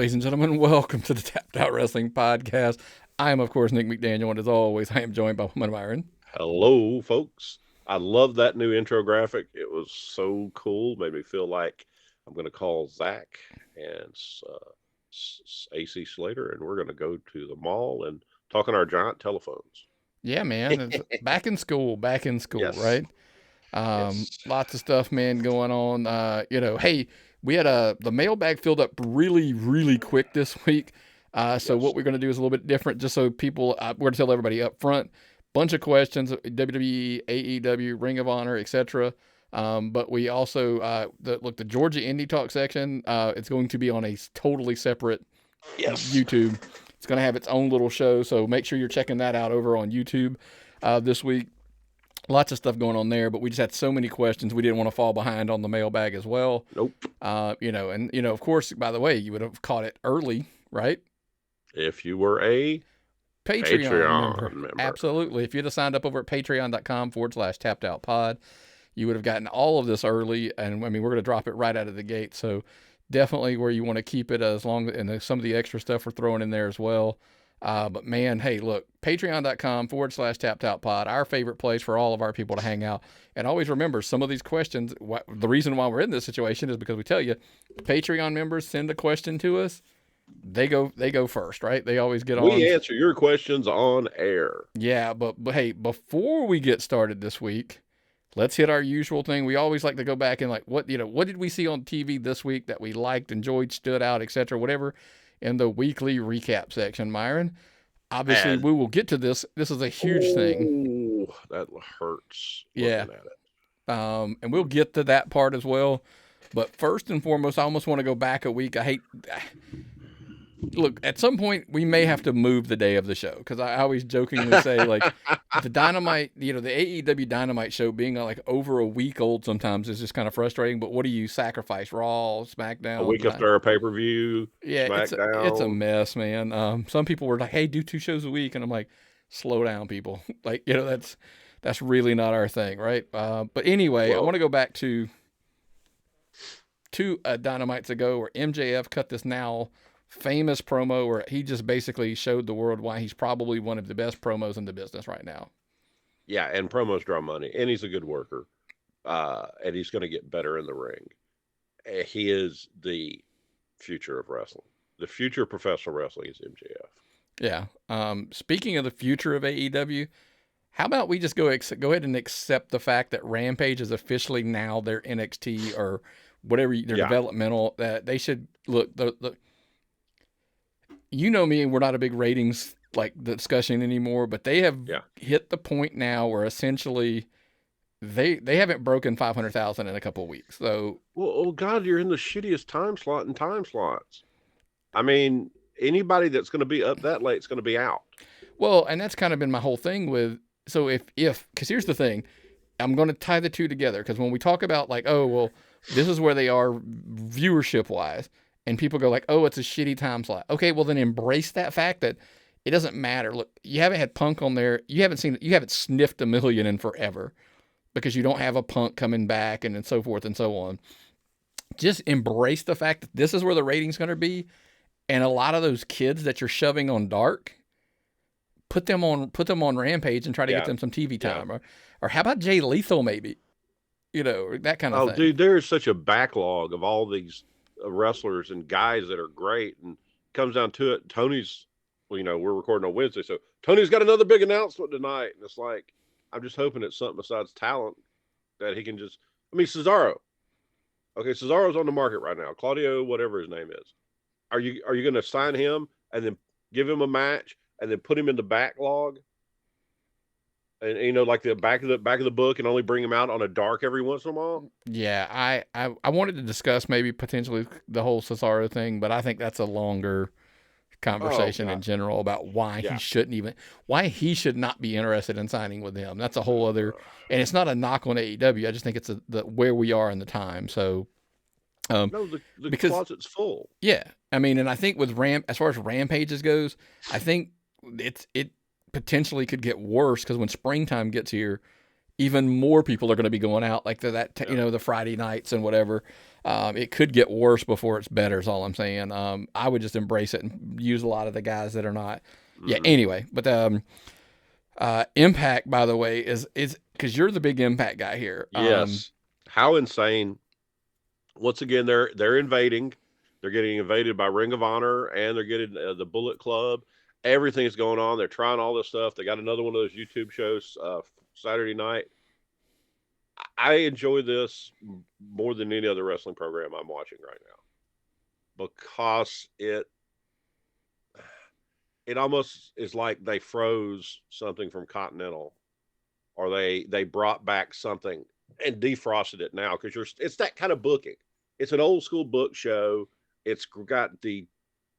ladies and gentlemen. Welcome to the Tapped Out Wrestling Podcast. I am, of course, Nick McDaniel, and as always, I am joined by Woman Myron. Hello, folks. I love that new intro graphic. It was so cool. Made me feel like I'm going to call Zach and AC Slater, and we're going to go to the mall and talk on our giant telephones. Yeah, man. It's back in school, Yes. right? Yes. Lots of stuff, man, going on. Hey, we had the mailbag filled up really, really quick this week. So what we're going to do is a little bit different, just so people, we're going to tell everybody up front, bunch of questions, WWE, AEW, Ring of Honor, etc. But we also, the Georgia Indie Talk section, it's going to be on a totally separate YouTube. It's going to have its own little show, so make sure you're checking that out over on YouTube this week. Lots of stuff going on there, but we just had so many questions. We didn't want to fall behind on the mailbag as well. Nope. Of course, by the way, you would have caught it early, right? If you were a Patreon member. Absolutely. If you'd have signed up over at patreon.com/tappedoutpod, you would have gotten all of this early. And I mean, we're going to drop it right out of the gate. So definitely where you want to keep it as long, and some of the extra stuff we're throwing in there as well. But man, hey, look, patreon.com/tappedoutpod, our favorite place for all of our people to hang out. And always remember, some of these questions, the reason why we're in this situation is because we tell you, Patreon members send a question to us. They go first, right? They always get on. We answer your questions on air. Yeah, but hey, before we get started this week, let's hit our usual thing. We always like to go back and what did we see on TV this week that we liked, enjoyed, stood out, etc., whatever, in the weekly recap section. Myron, obviously we will get to this. This is a huge thing. That hurts. Yeah. Looking at it. And we'll get to that part as well. But first and foremost, I almost want to go back a week. Look, at some point, we may have to move the day of the show, because I always jokingly say, the Dynamite, the AEW Dynamite show being over a week old sometimes is just kind of frustrating. But what do you sacrifice? Raw, SmackDown? A week after a pay-per-view, yeah, SmackDown. It's a mess, man. Some people were like, hey, do 2 shows a week. And I'm like, slow down, people. That's really not our thing, right? But anyway, I want to go back to 2 Dynamites ago where MJF cut this now famous promo where he just basically showed the world why he's probably one of the best promos in the business right now. Yeah, and promos draw money, and he's a good worker, and he's going to get better in the ring. He is the future of wrestling. The future of professional wrestling is MJF. Yeah. Speaking of the future of AEW, how about we just go ahead and accept the fact that Rampage is officially now their NXT or whatever their developmental, that they should look you know me, and we're not a big ratings discussion anymore, but they have hit the point now where essentially they haven't broken 500,000 in a couple of weeks. So, well, God, you're in the shittiest time slot in time slots. I mean, anybody that's going to be up that late is going to be out. Well, and that's kind of been my whole thing with. So because here's the thing, I'm going to tie the two together, because when we talk about this is where they are viewership wise. And people go it's a shitty time slot. Okay, well then embrace that fact that it doesn't matter. Look, you haven't had Punk on there. You haven't sniffed 1 million in forever, because you don't have a Punk coming back and so forth and so on. Just embrace the fact that this is where the rating's going to be. And a lot of those kids that you're shoving on Dark, put them on Rampage and try to get them some TV time. Or how about Jay Lethal maybe? That kind of thing. Oh, dude, there is such a backlog of all these wrestlers and guys that are great, and comes down to it, Tony's, we're recording on Wednesday, so Tony's got another big announcement tonight, and it's like, I'm just hoping it's something besides talent that he can just, Cesaro. Okay, Cesaro's on the market right now. Claudio, whatever his name is. Are you going to sign him and then give him a match and then put him in the backlog? And the back of the book, and only bring him out on a Dark every once in a while. Yeah, I wanted to discuss maybe potentially the whole Cesaro thing, but I think that's a longer conversation in general about why he should not be interested in signing with them. That's a whole other, and it's not a knock on AEW. I just think it's where we are in the time. So, the closet's full. Yeah, and I think with as far as Rampages goes, I think it potentially could get worse, because when springtime gets here, even more people are going to be going out like the Friday nights and whatever. It could get worse before it's better is all I'm saying. I would just embrace it and use a lot of the guys that are not. Yeah. Anyway, but Impact, by the way, is because you're the big Impact guy here. Yes. How insane. Once again, they're invading. They're getting invaded by Ring of Honor, and they're getting the Bullet Club. Everything's going on. They're trying all this stuff. They got another one of those YouTube shows Saturday night. I enjoy this more than any other wrestling program I'm watching right now, because it almost is like they froze something from Continental, or they brought back something and defrosted it now, because it's that kind of booking. It's an old school book show. It's got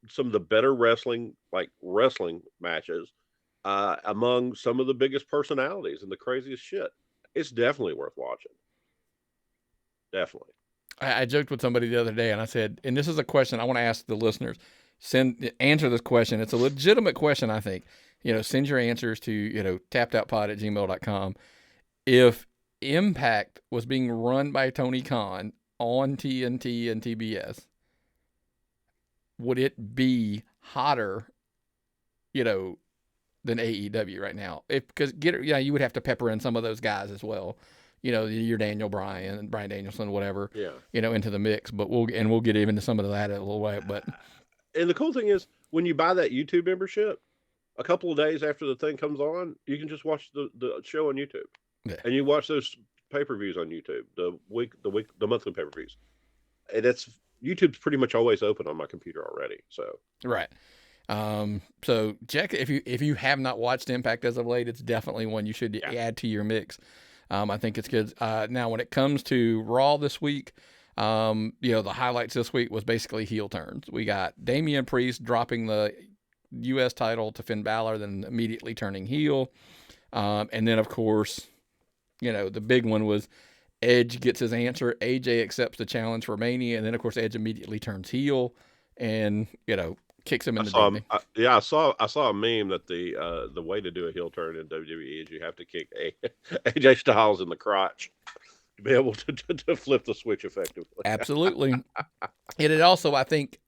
some of the better wrestling matches among some of the biggest personalities and the craziest shit. It's definitely worth watching. Definitely. I joked with somebody the other day, and I said, and this is a question I want to ask the listeners. Answer this question. It's a legitimate question, I think. Send your answers to, tappedoutpod@gmail.com. If Impact was being run by Tony Khan on TNT and TBS, would it be hotter, than AEW right now? Because you would have to pepper in some of those guys as well. Your Daniel Bryan and Bryan Danielson, whatever. Yeah. Into the mix, but we'll get into some of that in a little way. But and the cool thing is, when you buy that YouTube membership, a couple of days after the thing comes on, you can just watch the show on YouTube. Yeah. And you watch those pay-per-views on YouTube, the monthly pay-per-views. And YouTube's pretty much always open on my computer already. So right. So check if you have not watched Impact as of late, it's definitely one you should add to your mix. I think it's good. Now, when it comes to Raw this week, the highlights this week was basically heel turns. We got Damian Priest dropping the U.S. title to Finn Balor, then immediately turning heel. And then, of course, the big one was Edge gets his answer. AJ accepts the challenge for Mania, and then, of course, Edge immediately turns heel and, kicks him in the dignity. I saw a meme that the way to do a heel turn in WWE is you have to kick AJ Styles in the crotch to be able to flip the switch effectively. Absolutely. And it also, I think,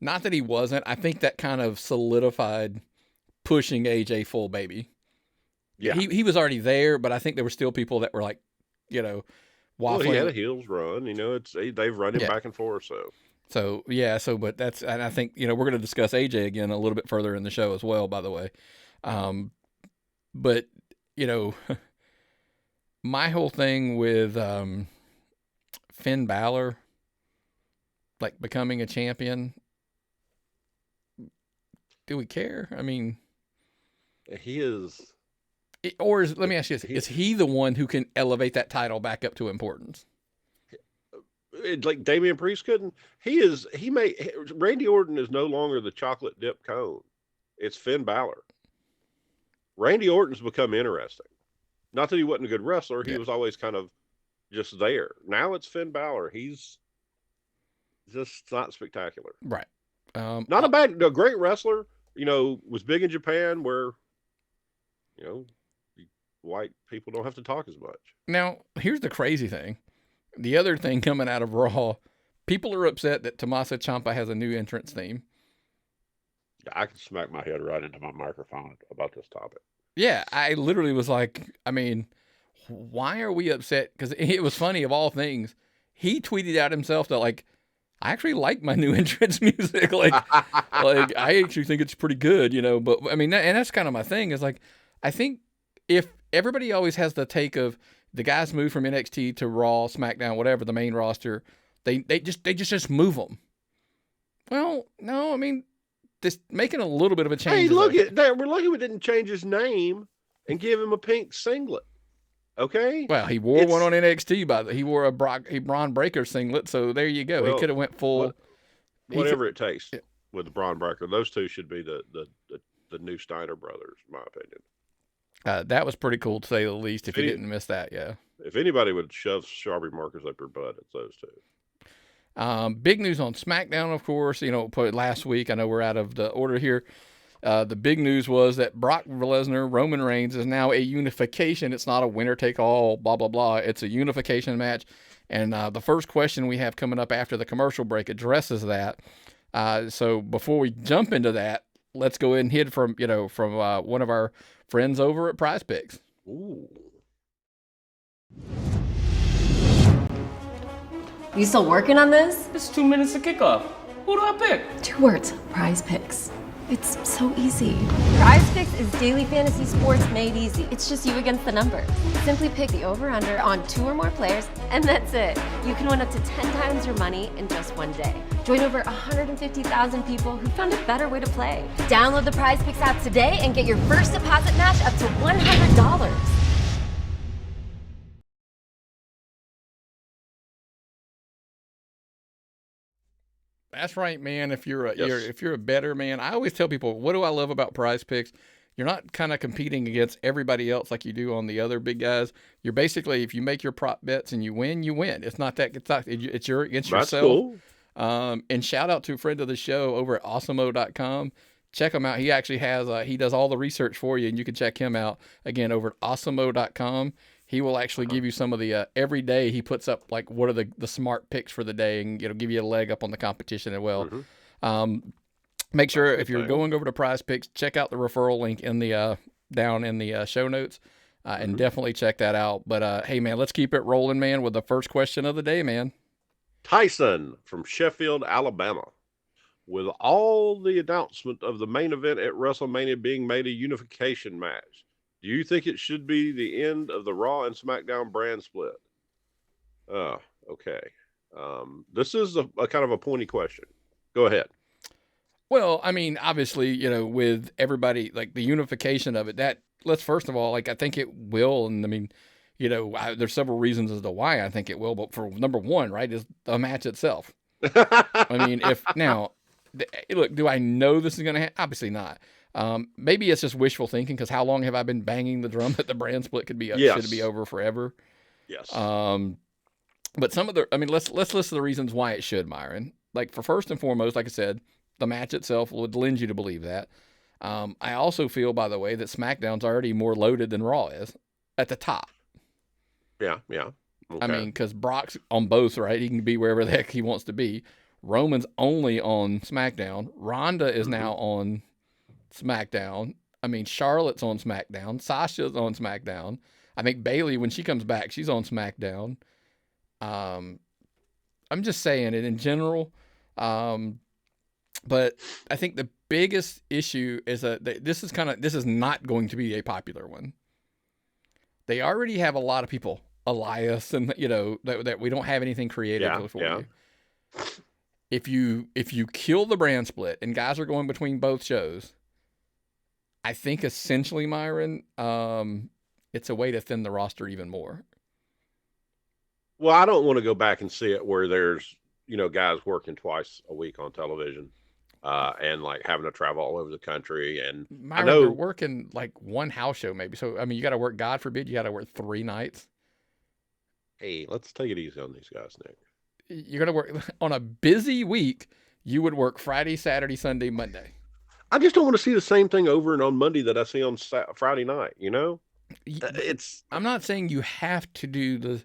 not that he wasn't, I think that kind of solidified pushing AJ full baby. Yeah. He was already there, but I think there were still people that were like, waffling. Well, he had a heels run. They've run him back and forth, but that's, and I think, we're going to discuss AJ again a little bit further in the show as well, by the way. But, my whole thing with Finn Balor, like becoming a champion, do we care? I mean, he is. Let me ask you this, is he the one who can elevate that title back up to importance? Like Damian Priest couldn't. Randy Orton is no longer the chocolate dip cone. It's Finn Balor. Randy Orton's become interesting. Not that he wasn't a good wrestler. He was always kind of just there. Now it's Finn Balor. He's just not spectacular. Right. Not a great wrestler. Was big in Japan where, white people don't have to talk as much. Now, here's the crazy thing. The other thing coming out of Raw, people are upset that Tommaso Ciampa has a new entrance theme. I can smack my head right into my microphone about this topic. Yeah, I literally was like, I mean, why are we upset? Because it was funny, of all things, he tweeted out himself that, like, I actually like my new entrance music. Like I actually think it's pretty good, But, I mean, and that's kind of my thing is, like, I think if everybody always has the take of the guys move from NXT to Raw, SmackDown, whatever, the main roster, they just move them. Well, no, I mean, just making a little bit of a change. Hey, look at that. We're lucky we didn't change his name and give him a pink singlet. Okay. Well, he wore one on NXT. He wore a Braun Breaker singlet, so there you go. He could have went full. Whatever it takes with the Braun Breaker. Those two should be the new Steiner brothers, in my opinion. That was pretty cool, to say the least. If you didn't miss that, yeah. If anybody would shove Sharpie markers up your butt, it's those two. Big news on SmackDown, of course. Put last week. I know we're out of the order here. The big news was that Brock Lesnar, Roman Reigns is now a unification. It's not a winner take all, blah, blah, blah. It's a unification match. And the first question we have coming up after the commercial break addresses that. So before we jump into that, let's go ahead and hit from one of our friends over at Prize Picks. Ooh. You still working on this? It's 2 minutes to kickoff. Who do I pick? 2 words, Prize Picks. It's so easy. Prize Picks is daily fantasy sports made easy. It's just you against the numbers. Simply pick the over-under on 2 or more players, and that's it. You can win up to 10 times your money in just one day. Join over 150,000 people who found a better way to play. Download the Prize Picks app today and get your first deposit match up to $100. That's right, man. If you're a bettor, man, I always tell people, what do I love about Prize Picks? You're not kind of competing against everybody else like you do on the other big guys. You're basically, if you make your prop bets and you win, you win. It's not that. It's against yourself. Cool. And shout out to a friend of the show over at awesomeo.com. Check him out. He actually has he does all the research for you, and you can check him out again over at awesomeo.com. He will actually give you some of the every day he puts up like what are the smart picks for the day, and give you a leg up on the competition as well. Make sure if you're going over to Prize Picks, check out the referral link in the down in the show notes, and definitely check that out. But hey, man, let's keep it rolling, man, with the first question of the day, man. Tyson from Sheffield, Alabama. With all the announcement of the main event at WrestleMania being made a unification match, do you think it should be the end of the Raw and SmackDown brand split? Okay. This is a kind of a pointy question. Go ahead. Well, I mean, obviously, with everybody, like the unification of it, let's first of all, like, I think it will. And I mean, there's several reasons as to why I think it will. But for number one, right, is the match itself. I mean, look, do I know this is going to happen? Obviously not. Maybe it's just wishful thinking, because how long have I been banging the drum that the brand split should be over forever? Yes. But some of let's list the reasons why it should, Myron. Like, for first and foremost, like I said, the match itself would lend you to believe that. I also feel, by the way, that SmackDown's already more loaded than Raw is at the top. Yeah. Okay. I mean, because Brock's on both, right? He can be wherever the heck he wants to be. Roman's only on SmackDown. Ronda is now on SmackDown. I mean, Charlotte's on SmackDown. Sasha's on SmackDown. I think Bayley, when she comes back, she's on SmackDown. I'm just saying it in general. But I think the biggest issue is that this is not going to be a popular one. They already have a lot of people, Elias, and that we don't have anything creative for you. If you kill the brand split and guys are going between both shows, I think essentially, Myron, it's a way to thin the roster even more. Well, I don't want to go back and see it where there's, guys working twice a week on television, and like having to travel all over the country. And Myron, they're working like one house show maybe. So, I mean, you got to work, God forbid, you got to work 3 nights. Hey, let's take it easy on these guys, Nick. You're going to work on a busy week. You would work Friday, Saturday, Sunday, Monday. I just don't want to see the same thing over and on Monday that I see on Friday night. I'm not saying you have to do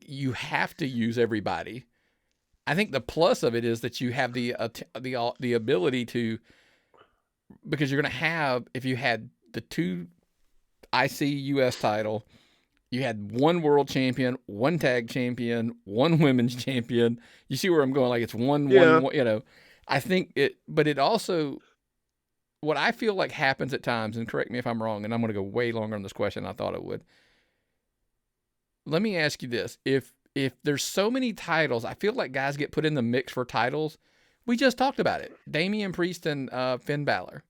you have to use everybody. I think the plus of it is that you have the ability to, because you're going to have, if you had the 2 IC US title, you had 1 world champion, 1 tag champion, 1 women's champion. You see where I'm going? Like, it's one, I think but it also, what I feel like happens at times, and correct me if I'm wrong, and I'm going to go way longer on this question than I thought it would. Let me ask you this. If there's so many titles, I feel like guys get put in the mix for titles. We just talked about it. Damian Priest and Finn Balor.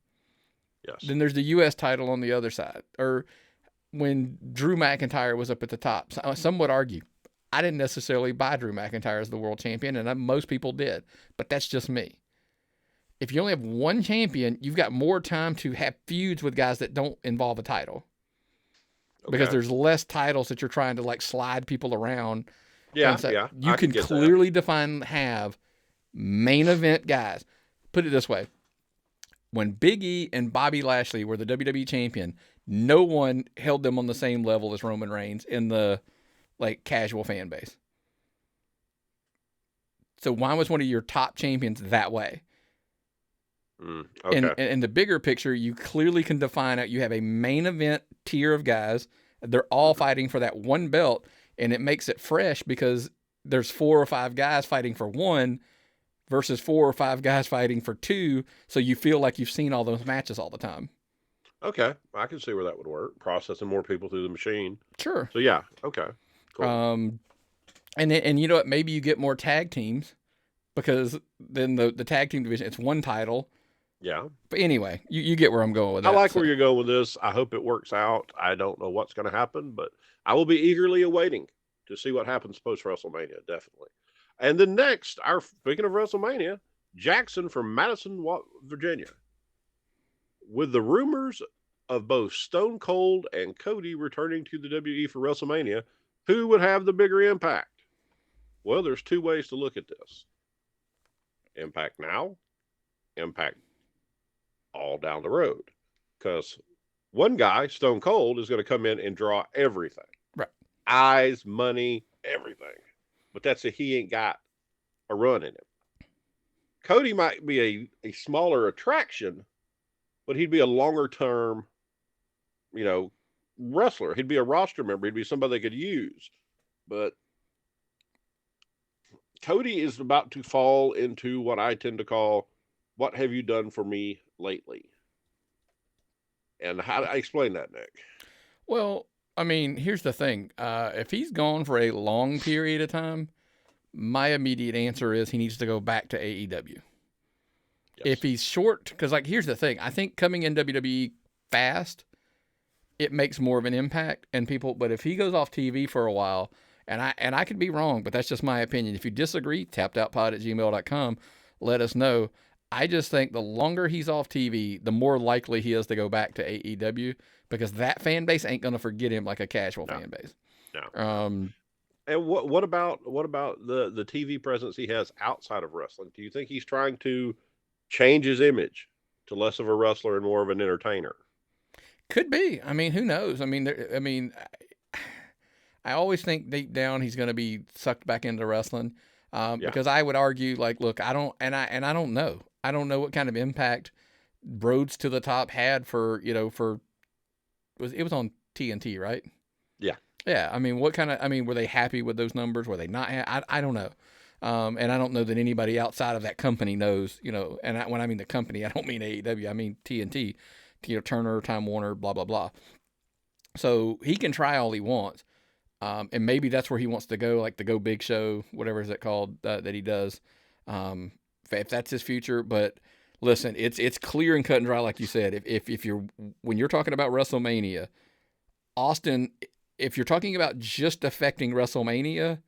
Yes. Then there's the U.S. title on the other side. Or when Drew McIntyre was up at the top. Some would argue, I didn't necessarily buy Drew McIntyre as the world champion, and most people did. But that's just me. If you only have 1 champion, you've got more time to have feuds with guys that don't involve a title. Because there's less titles that you're trying to like slide people around. Yeah. You can clearly have main event guys. Put it this way. when Big E and Bobby Lashley were the WWE champion, no one held them on the same level as Roman Reigns in the like casual fan base. So why was one of your top champions that way? Okay. And in the bigger picture, you clearly can define it. You have a main event tier of guys. They're all fighting for that one belt, and it makes it fresh because there's 4 or 5 guys fighting for one versus 4 or 5 guys fighting for 2. So you feel like you've seen all those matches all the time. Okay. I can see where that would work. Processing more people through the machine. Sure. So yeah. Okay. Cool. And you know what? Maybe you get more tag teams because then the tag team division, it's one title. Yeah. But anyway, you get where I'm going with that. I like where you're going with this. I hope it works out. I don't know what's going to happen, but I will be eagerly awaiting to see what happens post WrestleMania, definitely. And then next, speaking of WrestleMania, Jackson from Madison, Virginia. With the rumors of both Stone Cold and Cody returning to the WWE for WrestleMania, who would have the bigger impact? Well, there's 2 ways to look at this. Impact now, impact all down the road. Because one guy, Stone Cold, is going to come in and draw everything. Right. Eyes, money, everything. But that's if he ain't got a run in him. Cody might be a smaller attraction, but he'd be a longer term, wrestler. He'd be a roster member. He'd be somebody they could use. But Cody is about to fall into what I tend to call, what have you done for me lately? And how do I explain that, Nick? Well, I mean, here's the thing. If he's gone for a long period of time, my immediate answer is he needs to go back to AEW. Yes. If he's short, because here's the thing. I think coming in WWE fast, it makes more of an impact and people. But if he goes off TV for a while, and I could be wrong, but that's just my opinion. If you disagree, tappedoutpod@gmail.com, let us know. I just think the longer he's off TV, the more likely he is to go back to AEW because that fan base ain't going to forget him like a casual fan base. No. And what about the TV presence he has outside of wrestling? Do you think he's trying to change his image to less of a wrestler and more of an entertainer? Could be. I mean, who knows? I mean, I always think deep down he's going to be sucked back into wrestling because I would argue, look, I don't know. I don't know what kind of impact Rhodes to the Top had for it was on TNT, right? Yeah. Yeah. I mean, were they happy with those numbers? Were they not? I don't know. And I don't know that anybody outside of that company knows, and when I mean the company, I don't mean AEW, I mean TNT, Turner, Time Warner, blah, blah, blah. So he can try all he wants. And maybe that's where he wants to go, like the Go Big Show, whatever is it called that he does. If that's his future, but listen, it's clear and cut and dry, like you said. When you're talking about WrestleMania, Austin, if you're talking about just affecting WrestleMania,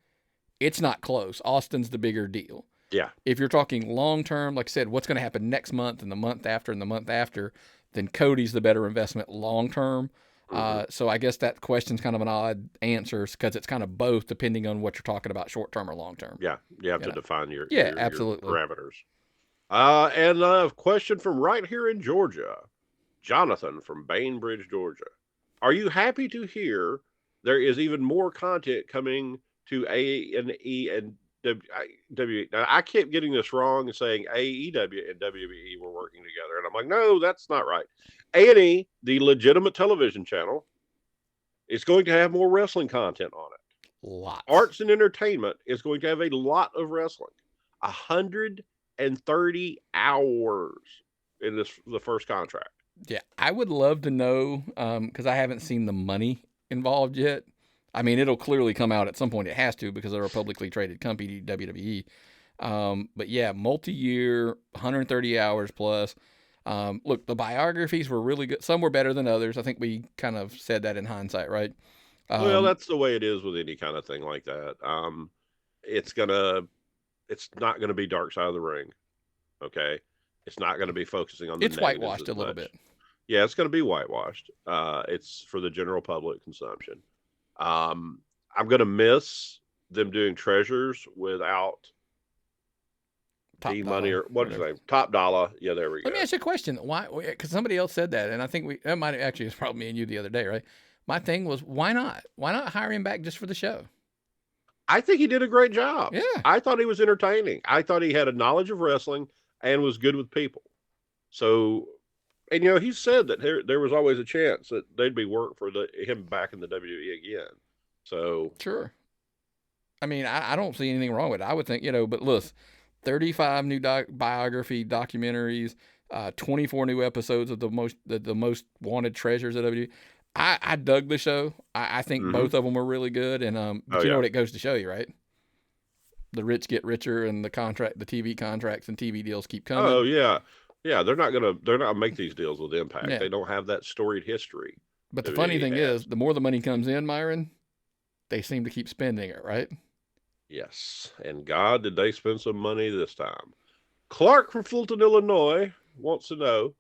it's not close. Austin's the bigger deal. Yeah. If you're talking long term, like I said, what's going to happen next month and the month after and the month after, then Cody's the better investment long term. So I guess that question's kind of an odd answer because it's kind of both depending on what you're talking about, short term or long term. Yeah, you have to define your absolutely parameters. And a question from right here in Georgia, Jonathan from Bainbridge, Georgia. Are you happy to hear there is even more content coming to A&E and WWE? Now, I kept getting this wrong and saying AEW and WWE were working together, and I'm like, no, that's not right. A&E, the legitimate television channel, is going to have more wrestling content on it. Lots. Arts and Entertainment is going to have a lot of wrestling. 130 hours in the first contract. Yeah, I would love to know because I haven't seen the money involved yet. I mean, it'll clearly come out at some point. It has to because they're a publicly traded company, WWE. But yeah, multi-year, 130 hours plus. Look, the biographies were really good. Some were better than others. I think we kind of said that in hindsight, right? Well, that's the way it is with any kind of thing like that. It's not gonna be Dark Side of the Ring. Okay. It's not going to be focusing on the It's whitewashed a little bit. Yeah, it's going to be whitewashed. It's for the general public consumption. I'm going to miss them doing treasures without D Money Dollar, or what's his whatever. name? Top Dollar. Yeah, there we go. Let me ask you a question. Why? Because somebody else said that, and I think that might actually was probably me and you the other day, right? My thing was, why not? Why not hire him back just for the show? I think he did a great job. Yeah. I thought he was entertaining. I thought he had a knowledge of wrestling and was good with people. So, and he said that there was always a chance that they'd be work for him back in the WWE again. So Sure. I mean, I don't see anything wrong with it. I would think, but look, 35 new biography documentaries, 24 new episodes of the most wanted treasures of WWE. I dug the show. I think both of them were really good. And but what it goes to show you, right? The rich get richer, and the TV contracts and TV deals keep coming. Oh yeah, they're not gonna make these deals with Impact. Yeah. They don't have that storied history. But the funny thing is, the more the money comes in, Myron, they seem to keep spending it, right? Yes, and God, did they spend some money this time? Clark from Fulton, Illinois, wants to know,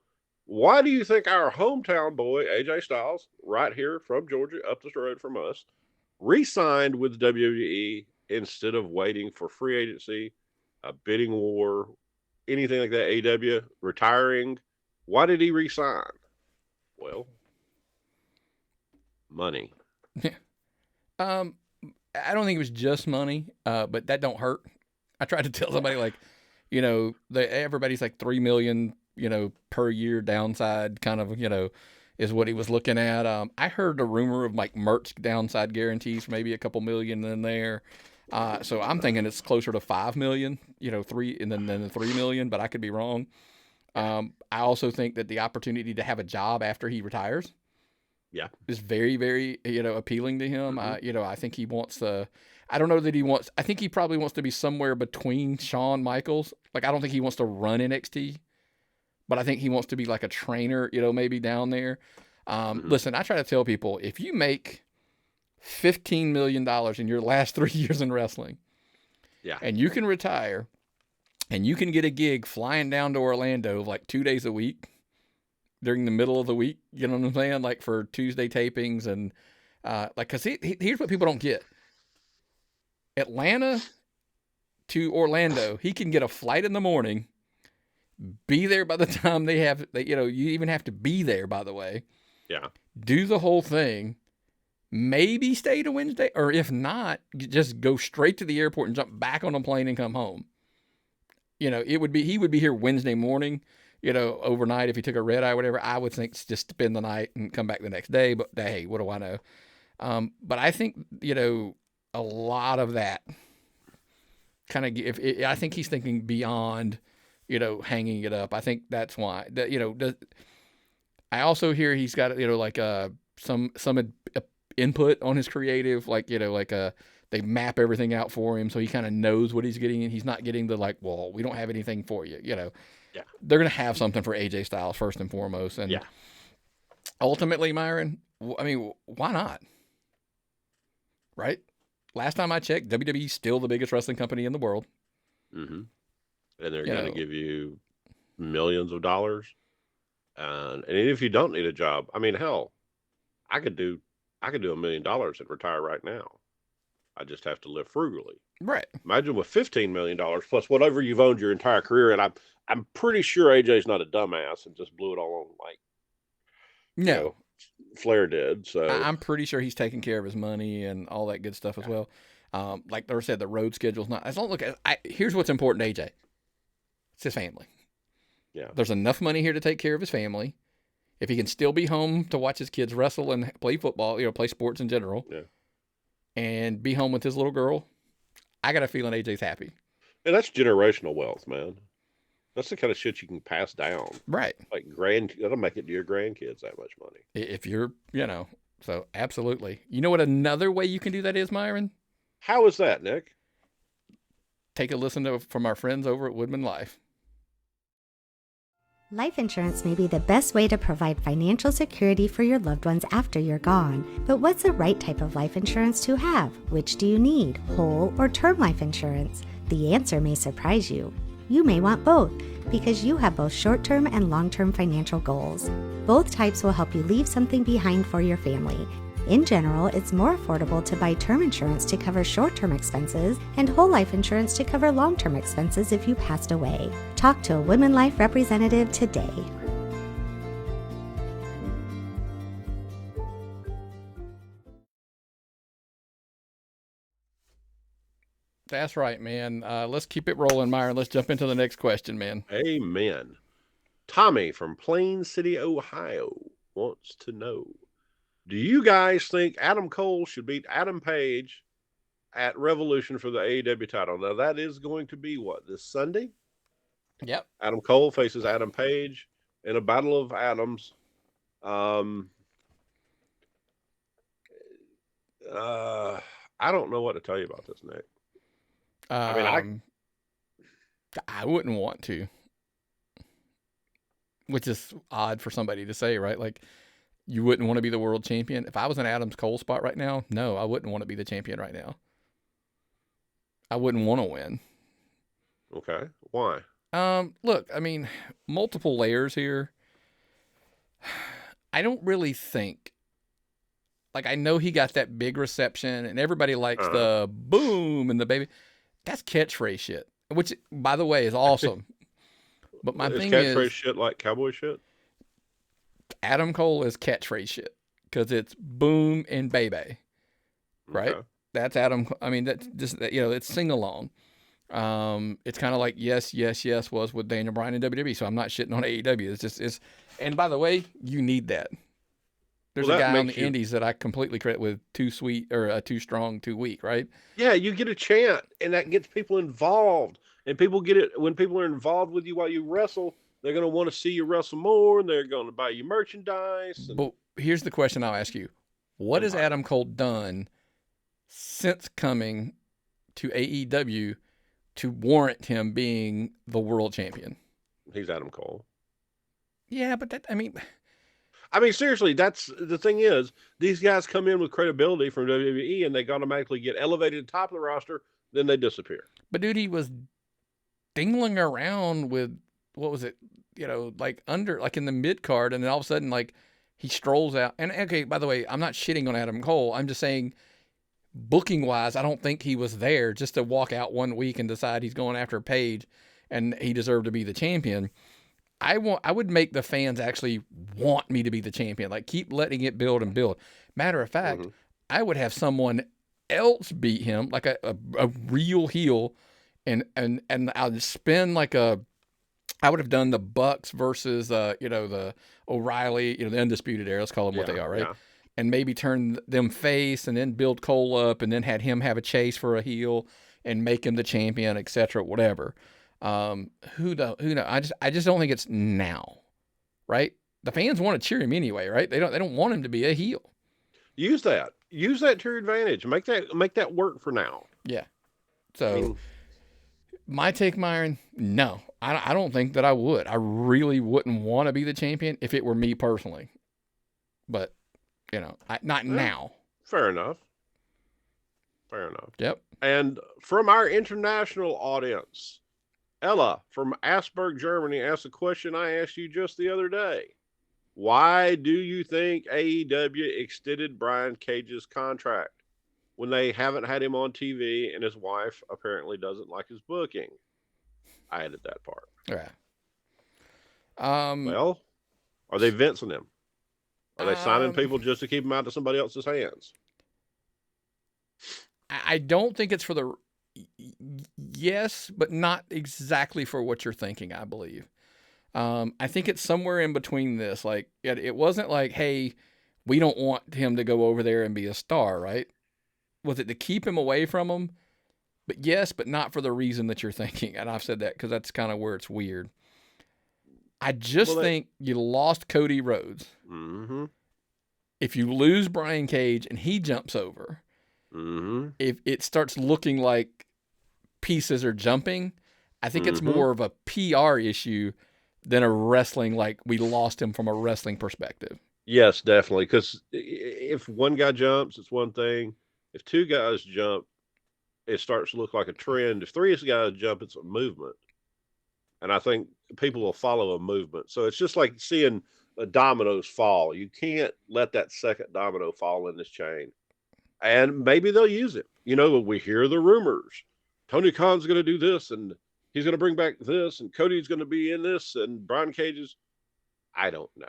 why do you think our hometown boy, AJ Styles, right here from Georgia, up the road from us, re-signed with WWE instead of waiting for free agency, a bidding war, anything like that, AEW, retiring? Why did he re-sign? Well, money. I don't think it was just money, but that don't hurt. I tried to tell somebody, like, everybody's like $3 million, per year downside kind of, is what he was looking at. I heard a rumor of like merch downside guarantees, maybe a couple million in there. So I'm thinking it's closer to 5 million, three, and then the 3 million, but I could be wrong. I also think that the opportunity to have a job after he retires, is very, very, appealing to him. I think he wants to. I don't know that he wants. I think he probably wants to be somewhere between Shawn Michaels. Like, I don't think he wants to run NXT, but I think he wants to be like a trainer, maybe down there. Listen, I try to tell people, if you make $15 million in your last 3 years in wrestling, and you can retire, and you can get a gig flying down to Orlando like 2 days a week during the middle of the week, you know what I'm saying? Like for Tuesday tapings and because here's what people don't get. Atlanta to Orlando, he can get a flight in the morning, be there by the time you even have to be there, by the way. Yeah. Do the whole thing, maybe stay to Wednesday, or if not, just go straight to the airport and jump back on a plane and come home. He would be here Wednesday morning, overnight if he took a red eye or whatever. I would think just spend the night and come back the next day. But hey, what do I know? But I think, a lot of that kind of, I think he's thinking beyond, hanging it up. I think that's why. I also hear he's got, some input on his creative, they map everything out for him, so he kind of knows what he's getting, and he's not getting the well, we don't have anything for you, They're going to have something for AJ Styles first and foremost. And ultimately, Myron, I mean, why not? Right? Last time I checked, WWE's still the biggest wrestling company in the world. Mm-hmm. And they're going to give you millions of dollars. And if you don't need a job, I mean, hell, I could do $1 million and retire right now. I just have to live frugally. Right. Imagine with $15 million plus whatever you've owned your entire career. And I'm pretty sure AJ's not a dumbass and just blew it all on Flair did. So I'm pretty sure he's taking care of his money and all that good stuff as well. Like they said, the road schedule's not. As long look, here's what's important to AJ. It's his family. Yeah. There's enough money here to take care of his family. If he can still be home to watch his kids wrestle and play football, play sports in general, and be home with his little girl, I got a feeling AJ's happy. And that's generational wealth, man. That's the kind of shit you can pass down. Right. Like that'll make it to your grandkids that much money. If you're, so absolutely. You know what another way you can do that is, Myron? How is that, Nick? Take a listen from our friends over at Woodman Life. Life insurance may be the best way to provide financial security for your loved ones after you're gone. But what's the right type of life insurance to have? Which do you need, whole or term life insurance? The answer may surprise you. You may want both, because you have both short-term and long-term financial goals. Both types will help you leave something behind for your family. In general, it's more affordable to buy term insurance to cover short-term expenses and whole life insurance to cover long-term expenses if you passed away. Talk to a Woodman Life representative today. That's right, man. Let's keep it rolling, Myron. Let's jump into the next question, man. Amen. Tommy from Plain City, Ohio wants to know, do you guys think Adam Cole should beat Adam Page at Revolution for the AEW title? Now, that is going to be what, this Sunday? Yep. Adam Cole faces Adam Page in a battle of Adams. I don't know what to tell you about this, Nick. I wouldn't want to, which is odd for somebody to say, right? Like, you wouldn't want to be the world champion. If I was in Adam's Cole spot right now, no, I wouldn't want to be the champion right now. I wouldn't want to win. Okay. Why? Look, I mean, multiple layers here. I don't really think, like, I know he got that big reception and everybody likes the boom and the baby. That's catchphrase shit, which, by the way, is awesome. But my thing is, catchphrase shit like cowboy shit? Adam Cole is catchphrase shit because it's boom and baby, right? Okay. That's Adam. I mean, that's just, it's sing along. It's kind of like yes was with Daniel Bryan in WWE. So I'm not shitting on AEW. It's and by the way, you need that. There's a guy on the indies that I completely credit with too sweet or too strong, too weak, right? Yeah, you get a chant, and that gets people involved. And people get it when people are involved with you while you wrestle. They're going to want to see you wrestle more, and they're going to buy you merchandise. But here's the question I'll ask you: what has Adam Cole done since coming to AEW to warrant him being the world champion? He's Adam Cole. Yeah, but I mean, seriously, that's the thing is, these guys come in with credibility from WWE and they automatically get elevated to the top of the roster, then they disappear. But dude, he was dingling around with, what was it, like in the mid card, and then all of a sudden, like, he strolls out. And okay, by the way, I'm not shitting on Adam Cole. I'm just saying, booking wise, I don't think he was there just to walk out one week and decide he's going after Page and he deserved to be the champion. I would make the fans actually want me to be the champion. Like, keep letting it build and build. Matter of fact, I would have someone else beat him, like a real heel, and I'll just spin like I would have done the Bucks versus the O'Reilly, the Undisputed Era. Let's call them what they are, right? Yeah. And maybe turn them face and then build Cole up and then had him have a chase for a heel and make him the champion, etc. Whatever. Who knows? I just don't think it's now, right? The fans want to cheer him anyway, right? They don't want him to be a heel. Use that to your advantage. Make that work for now. Yeah. So my take, Myron, no, I don't think that I would. I really wouldn't want to be the champion if it were me personally, but not now. Fair enough. Yep. And from our international audience, Ella from Asperg, Germany, asked a question I asked you just the other day. Why do you think AEW extended Brian Cage's contract when they haven't had him on TV and his wife apparently doesn't like his booking? I added that part. Yeah. Well, are they vincing him? Are they signing people just to keep him out of somebody else's hands? I don't think it's for the... Yes, but not exactly for what you're thinking, I believe. I think it's somewhere in between this. Like, it wasn't like, hey, we don't want him to go over there and be a star, right? Was it to keep him away from him? But yes, but not for the reason that you're thinking. And I've said that because that's kind of where it's weird. I just think you lost Cody Rhodes. Mm-hmm. If you lose Brian Cage and he jumps over, if it starts looking like pieces are jumping, I think it's more of a PR issue than a wrestling, like we lost him from a wrestling perspective. Yes, definitely. Because if one guy jumps, it's one thing. If two guys jump, it starts to look like a trend. If three guys jump, it's a movement. And I think people will follow a movement. So it's just like seeing dominoes fall. You can't let that second domino fall in this chain. And maybe they'll use it. We hear the rumors. Tony Khan's going to do this, and he's going to bring back this, and Cody's going to be in this, and Brian Cage's. I don't know.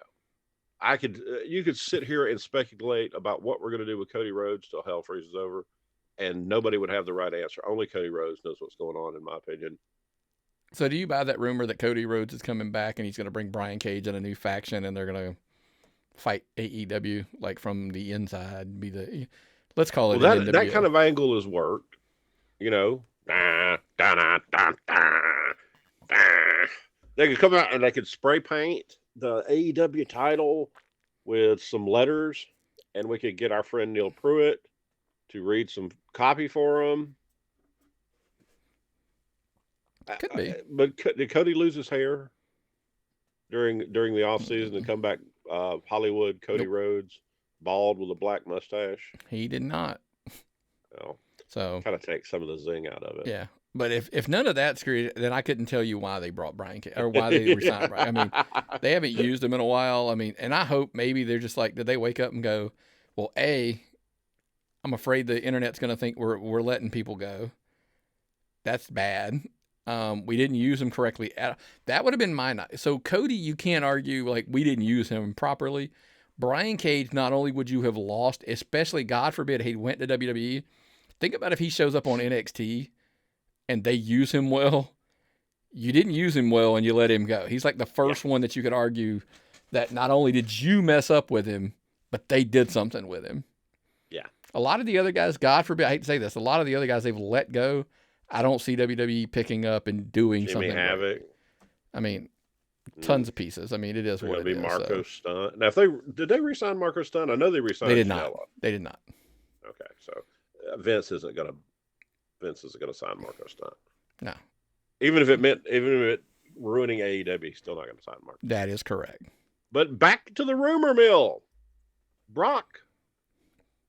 You could sit here and speculate about what we're going to do with Cody Rhodes till hell freezes over, and nobody would have the right answer. Only Cody Rhodes knows what's going on, in my opinion. So do you buy that rumor that Cody Rhodes is coming back and he's going to bring Brian Cage in a new faction and they're going to fight AEW like from the inside? Let's call it that kind of angle has worked. They could come out and they could spray paint the AEW title with some letters, and we could get our friend Neil Pruitt to read some copy for them. Could be. But did Cody lose his hair during the off season and come back Hollywood Cody Rhodes, bald with a black mustache? He did not. Well, so kind of take some of the zing out of it. Yeah. But if none of that's screwed, then I couldn't tell you why they brought Brian Cage or why they resigned Brian. I mean, they haven't used him in a while. I mean, and I hope maybe they're just like, did they wake up and go, well, I'm afraid the internet's going to think we're letting people go. That's bad. We didn't use him correctly. That would have been my night. So Cody, you can't argue like we didn't use him properly. Brian Cage, not only would you have lost, especially God forbid he went to WWE. Think about if he shows up on NXT and they use him well. You didn't use him well and you let him go. He's like the first one that you could argue that not only did you mess up with him, but they did something with him. Yeah. A lot of the other guys, God forbid, I hate to say this, a lot of the other guys they've let go. I don't see WWE picking up and doing Jimmy something. Havoc. I mean, tons of pieces. I mean, it is what it is. Marco Stunt. Now, did they re-sign Marco Stunt? I know they re-signed. They did not. They did not. Okay, so Vince isn't gonna sign Marco Stunt. No. Even if it ruining AEW, he's still not going to sign Marco. That is correct. But back to the rumor mill. Brock,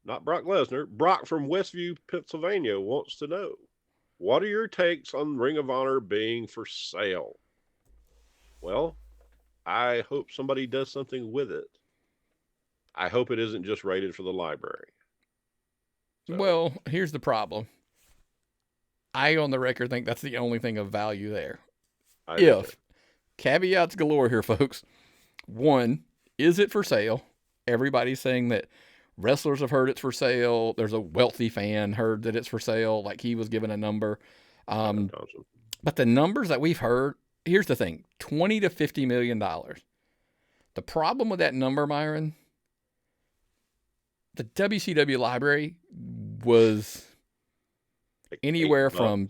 not Brock Lesnar, Brock from Westview, Pennsylvania wants to know, what are your takes on Ring of Honor being for sale? Well, I hope somebody does something with it. I hope it isn't just rated for the library. So. Well, here's the problem. I, on the record, think that's the only thing of value there. Caveats galore here, folks. One, is it for sale? Everybody's saying that wrestlers have heard it's for sale. There's a wealthy fan heard that it's for sale, like he was given a number. But the numbers that we've heard, here's the thing, $20 to $50 million. The problem with that number, Myron, the WCW library was anywhere from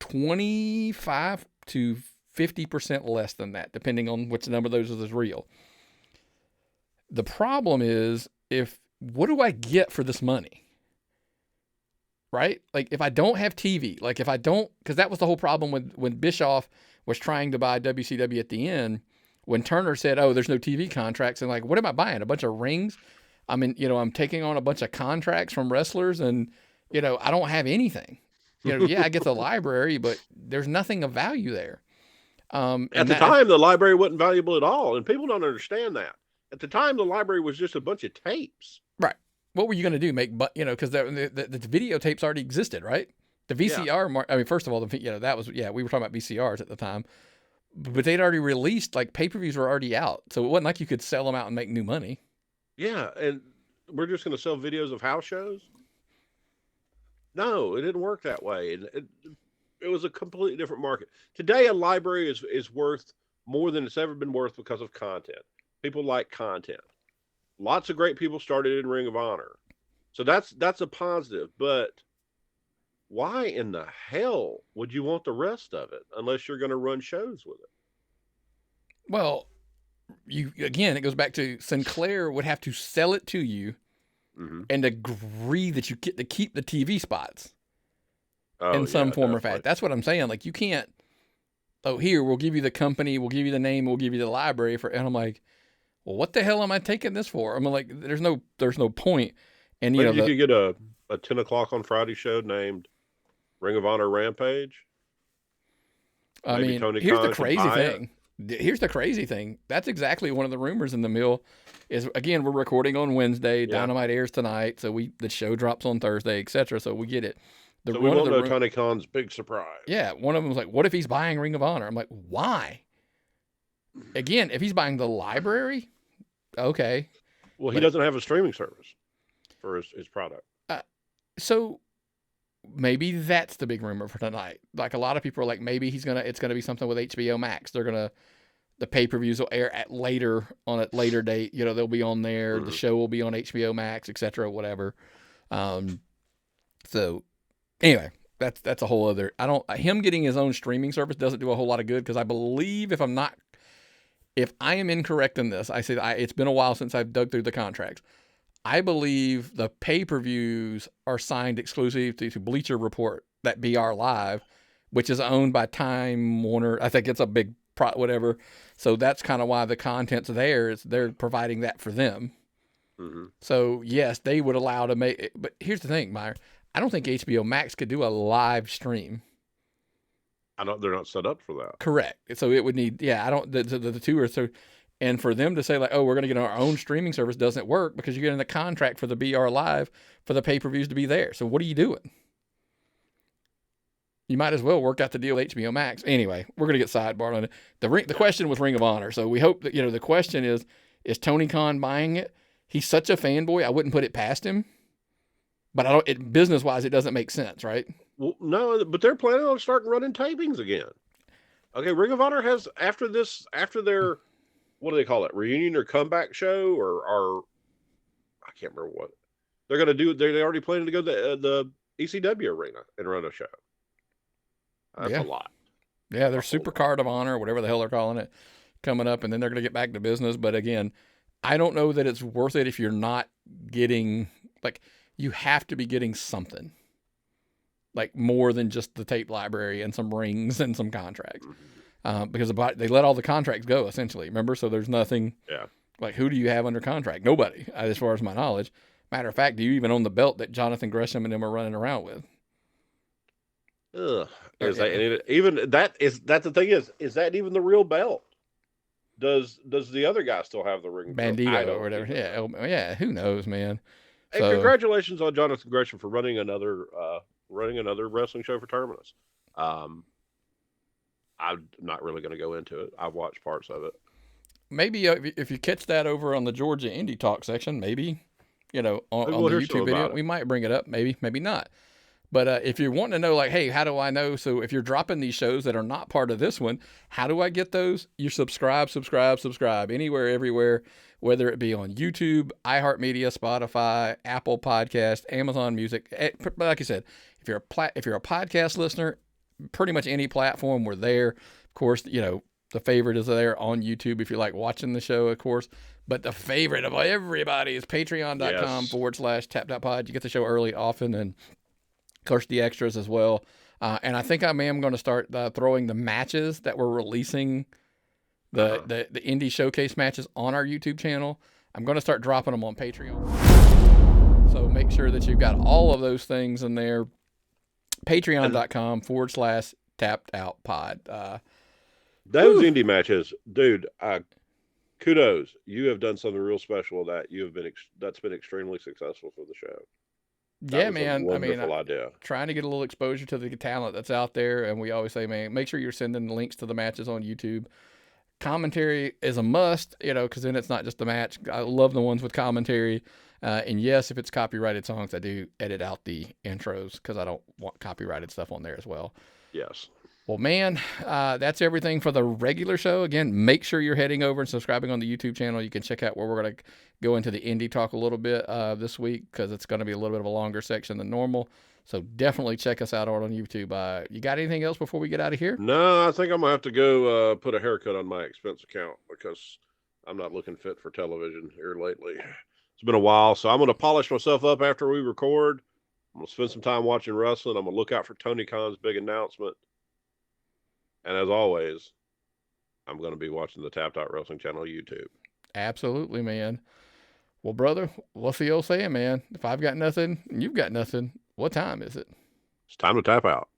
25 to 50% less than that, depending on which number of those is real. The problem is, what do I get for this money? Right? Like, if I don't have TV, because that was the whole problem when Bischoff was trying to buy WCW at the end, when Turner said, oh, there's no TV contracts, and like, what am I buying? A bunch of rings? I mean, I'm taking on a bunch of contracts from wrestlers, and, I don't have anything. I get the library, but there's nothing of value there. At the time, the library wasn't valuable at all, and people don't understand that. At the time, the library was just a bunch of tapes. Right. What were you going to do? Because the videotapes already existed, right? The VCR, I mean, first of all, that was, we were talking about VCRs at the time, but they'd already released, like, pay-per-views were already out. So it wasn't like you could sell them out and make new money. Yeah, and we're just going to sell videos of house shows? No, it didn't work that way. It was a completely different market. Today, a library is worth more than it's ever been worth because of content. People like content. Lots of great people started in Ring of Honor. So that's a positive. But why in the hell would you want the rest of it unless you're going to run shows with it? Well, it goes back to Sinclair would have to sell it to you and agree that you get to keep the TV spots in some form or fashion. That's what I'm saying. Like, you can't, here, we'll give you the company, we'll give you the name, we'll give you the library and I'm like, well, what the hell am I taking this for? I'm like, there's no point. And you could get a 10 o'clock on Friday show named Ring of Honor Rampage. I mean, here's the crazy thing. Here's the crazy thing. That's exactly one of the rumors in the mill. Is again, we're recording on Wednesday. Yeah. Dynamite airs tonight, so the show drops on Thursday, etc. So we get it. So we won't know Tony Khan's big surprise. Yeah, one of them was like, "What if he's buying Ring of Honor?" I'm like, "Why?" Again, if he's buying the library, okay. Well, he doesn't have a streaming service for his product. So maybe that's the big rumor for tonight. Like a lot of people are like, maybe it's gonna be something with HBO Max. The pay-per-views will air on a later date. You know, they'll be on there. The show will be on HBO Max, etc. Whatever. So anyway, that's a whole other. Him getting his own streaming service doesn't do a whole lot of good because I believe if I am incorrect in this, I say it's been a while since I've dug through the contracts. I believe the pay-per-views are signed exclusively to Bleacher Report, that BR Live, which is owned by Time Warner. I think it's a big whatever. So that's kind of why the content's there. They're providing that for them. Mm-hmm. So yes, they would allow to make it. But here's the thing, Meyer. I don't think HBO Max could do a live stream. They're not set up for that. Correct. So it would need, the two are so, and for them to say like, oh, we're going to get our own streaming service doesn't work because you're getting the contract for the BR Live for the pay-per-views to be there. So what are you doing? You might as well work out the deal with HBO Max. Anyway, we're going to get sidebarred on it. The question was Ring of Honor. So we hope that, the question is Tony Khan buying it? He's such a fanboy. I wouldn't put it past him, but business-wise, it doesn't make sense, right? Well, no, but they're planning on starting running tapings again. Okay, Ring of Honor has after their, what do they call it, reunion or comeback show or I can't remember what they're going to do. They're already planning to go to the ECW arena and run a show. That's a lot. Yeah, their Super Card of Honor, whatever the hell they're calling it, coming up, and then they're going to get back to business. But again, I don't know that it's worth it if you're not getting, like, you have to be getting something. Like more than just the tape library and some rings and some contracts, because they let all the contracts go essentially. Remember, so there's nothing. Yeah. Like who do you have under contract? Nobody, as far as my knowledge. Matter of fact, do you even own the belt that Jonathan Gresham and them are running around with? Ugh. That's the thing is that even the real belt? Does the other guy still have the ring? Bandito or whatever? Yeah. Who knows, man? Hey, congratulations on Jonathan Gresham for running another wrestling show for Terminus. I'm not really going to go into it. I've watched parts of it. Maybe if you catch that over on the Georgia Indie Talk section, maybe, on the YouTube video, we might bring it up. Maybe not. But if you're wanting to know, like, hey, how do I know? So if you're dropping these shows that are not part of this one, how do I get those? You subscribe anywhere, everywhere, whether it be on YouTube, iHeartMedia, Spotify, Apple Podcast, Amazon Music. Like I said, if you're a podcast listener, pretty much any platform, we're there. Of course, the favorite is there on YouTube if you like watching the show, of course. But the favorite of everybody is patreon.com/tap.pod. You get the show early, often, and of course the extras as well. And I think I am going to start throwing the matches that we're releasing, the indie showcase matches on our YouTube channel. I'm going to start dropping them on Patreon. So make sure that you've got all of those things in there. Patreon.com/tapped-out-pod. Those indie matches, dude, kudos. You have done something real special with that. That's been extremely successful for the show. Yeah, man. Wonderful idea. Trying to get a little exposure to the talent that's out there. And we always say, man, make sure you're sending the links to the matches on YouTube. Commentary is a must, because then it's not just the match. I love the ones with commentary. And yes, if it's copyrighted songs, I do edit out the intros because I don't want copyrighted stuff on there as well. Yes. Well, man, that's everything for the regular show. Again, make sure you're heading over and subscribing on the YouTube channel. You can check out where we're going to go into the indie talk a little bit this week because it's going to be a little bit of a longer section than normal. So definitely check us out on YouTube. You got anything else before we get out of here? No, I think I'm going to have to go put a haircut on my expense account because I'm not looking fit for television here lately. It's been a while, so I'm going to polish myself up after we record. I'm going to spend some time watching wrestling. I'm going to look out for Tony Khan's big announcement. And as always, I'm going to be watching the Tapped Out Wrestling Channel YouTube. Absolutely, man. Well, brother, what's the old saying, man? If I've got nothing and you've got nothing, what time is it? It's time to tap out.